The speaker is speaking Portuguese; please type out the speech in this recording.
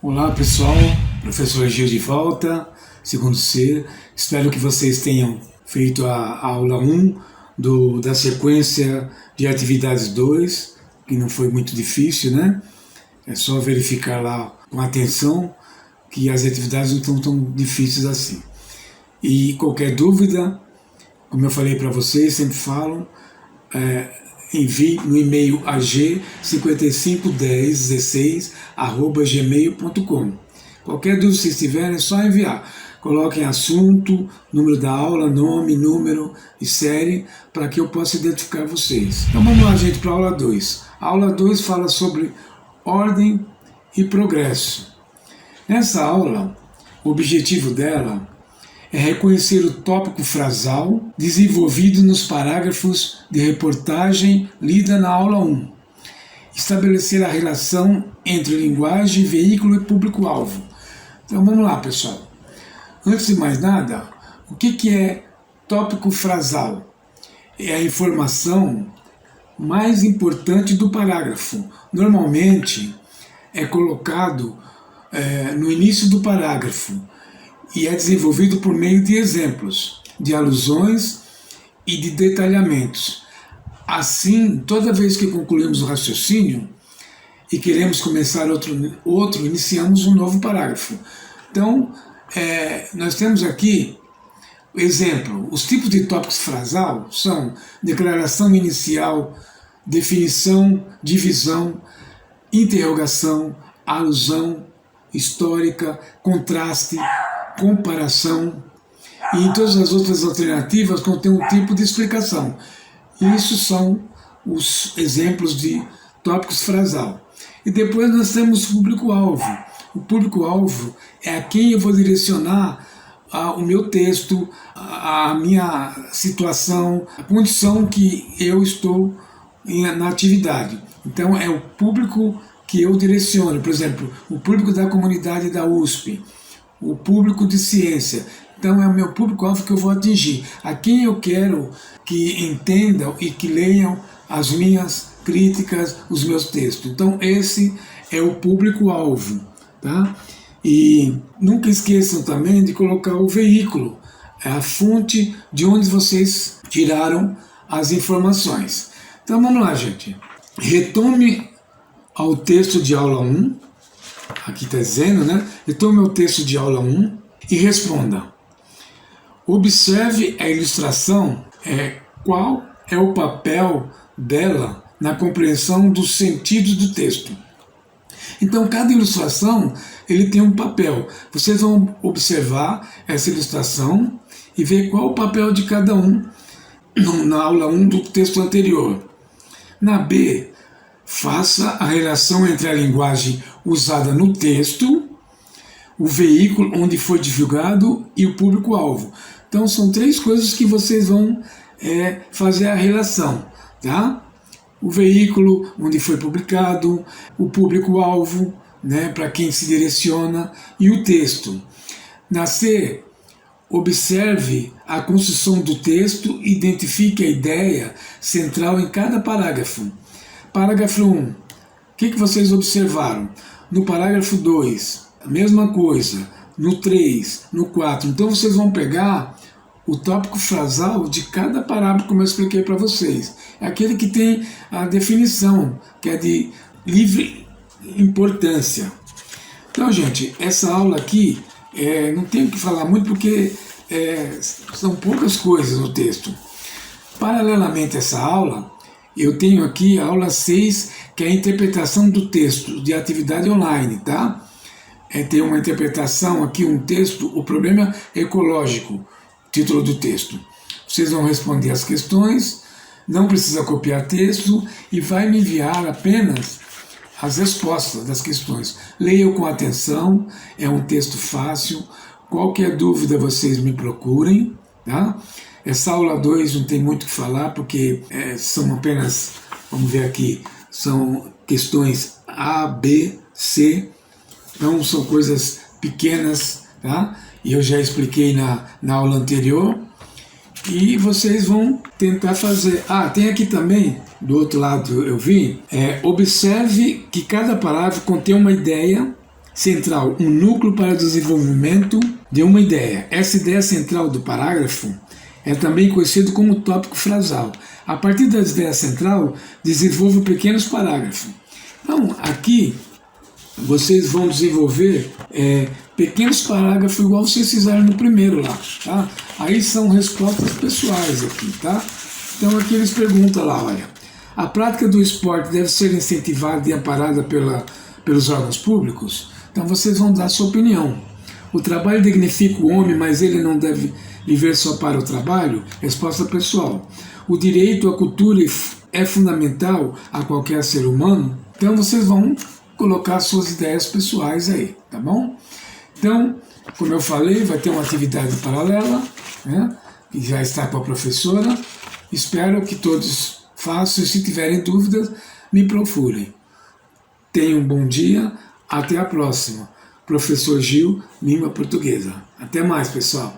Olá pessoal, professor Gil de volta, segundo C. Espero que vocês tenham feito a aula 1 da sequência de atividades 2, que não foi muito difícil, né? É só verificar lá com atenção que as atividades não estão tão difíceis assim. E qualquer dúvida, como eu falei para vocês, sempre falo, envie no e-mail ag551016@gmail.com. Qualquer dúvida que vocês tiverem é só enviar. Coloquem assunto, número da aula, nome, número e série para que eu possa identificar vocês. Então vamos lá, gente, para a aula 2. A aula 2 fala sobre ordem e progresso. Nessa aula, o objetivo dela é reconhecer o tópico frasal desenvolvido nos parágrafos de reportagem lida na aula 1. Estabelecer a relação entre linguagem, veículo e público-alvo. Então vamos lá, pessoal. Antes de mais nada, o que é tópico frasal? É a informação mais importante do parágrafo. Normalmente é colocado no início do parágrafo e é desenvolvido por meio de exemplos, de alusões e de detalhamentos. Assim, toda vez que concluímos o raciocínio e queremos começar outro, iniciamos um novo parágrafo. Então, nós temos aqui o exemplo. Os tipos de tópicos frasal são declaração inicial, definição, divisão, interrogação, alusão, histórica, contraste, comparação, e em todas as outras alternativas contém um tipo de explicação. Isso são os exemplos de tópicos frasal. E depois nós temos o público-alvo. O público-alvo é a quem eu vou direcionar o meu texto, a minha situação, a condição que eu estou na atividade. Então é o público que eu direciono, por exemplo, o público da comunidade da USP, o público de ciência. Então é o meu público-alvo que eu vou atingir, a quem eu quero que entendam e que leiam as minhas críticas, os meus textos. Então esse é o público-alvo, tá? E nunca esqueçam também de colocar o veículo, é a fonte de onde vocês tiraram as informações. Então vamos lá, gente. Retome ao texto de aula 1, aqui está dizendo, né? Retome o texto de aula 1 e responda. Observe a ilustração, qual é o papel dela na compreensão dos sentidos do texto. Então, cada ilustração ele tem um papel. Vocês vão observar essa ilustração e ver qual o papel de cada um na aula 1 do texto anterior. Na B, faça a relação entre a linguagem usada no texto, o veículo onde foi divulgado e o público-alvo. Então são três coisas que vocês vão fazer a relação, tá? O veículo onde foi publicado, o público-alvo, né, para quem se direciona, e o texto. Na C, observe a construção do texto e identifique a ideia central em cada parágrafo. Parágrafo 1, o que vocês observaram? No parágrafo 2, a mesma coisa. No 3, no 4. Então vocês vão pegar o tópico frasal de cada parágrafo, como eu expliquei para vocês. É aquele que tem a definição, que é de livre importância. Então, gente, essa aula aqui, não tenho que falar muito porque são poucas coisas no texto. Paralelamente a essa aula, eu tenho aqui a aula 6, que é a interpretação do texto de atividade online, tá? Tem uma interpretação aqui, um texto, o problema ecológico, título do texto. Vocês vão responder as questões, não precisa copiar texto e vai me enviar apenas as respostas das questões. Leiam com atenção, é um texto fácil. Qualquer dúvida vocês me procurem, tá? Essa aula 2 não tem muito o que falar, porque são apenas, vamos ver aqui, são questões A, B, C, então são coisas pequenas, tá? E eu já expliquei na aula anterior, e vocês vão tentar fazer. Tem aqui também, do outro lado eu vi, observe que cada parágrafo contém uma ideia central um núcleo para o desenvolvimento de uma ideia. Essa ideia central do parágrafo é também conhecido como tópico frasal. A partir da ideia central, desenvolvo pequenos parágrafos. Então, aqui, vocês vão desenvolver pequenos parágrafos igual vocês fizeram no primeiro lá, tá? Aí são respostas pessoais aqui, tá? Então aqui eles perguntam lá, olha, a prática do esporte deve ser incentivada e amparada pelos órgãos públicos? Então vocês vão dar a sua opinião. O trabalho dignifica o homem, mas ele não deve viver só para o trabalho? Resposta pessoal. O direito à cultura é fundamental a qualquer ser humano? Então vocês vão colocar suas ideias pessoais aí, tá bom? Então, como eu falei, vai ter uma atividade paralela, né, que já está com a professora. Espero que todos façam. Se tiverem dúvidas, me procurem. Tenham um bom dia. Até a próxima. Professor Gil, Língua Portuguesa. Até mais, pessoal.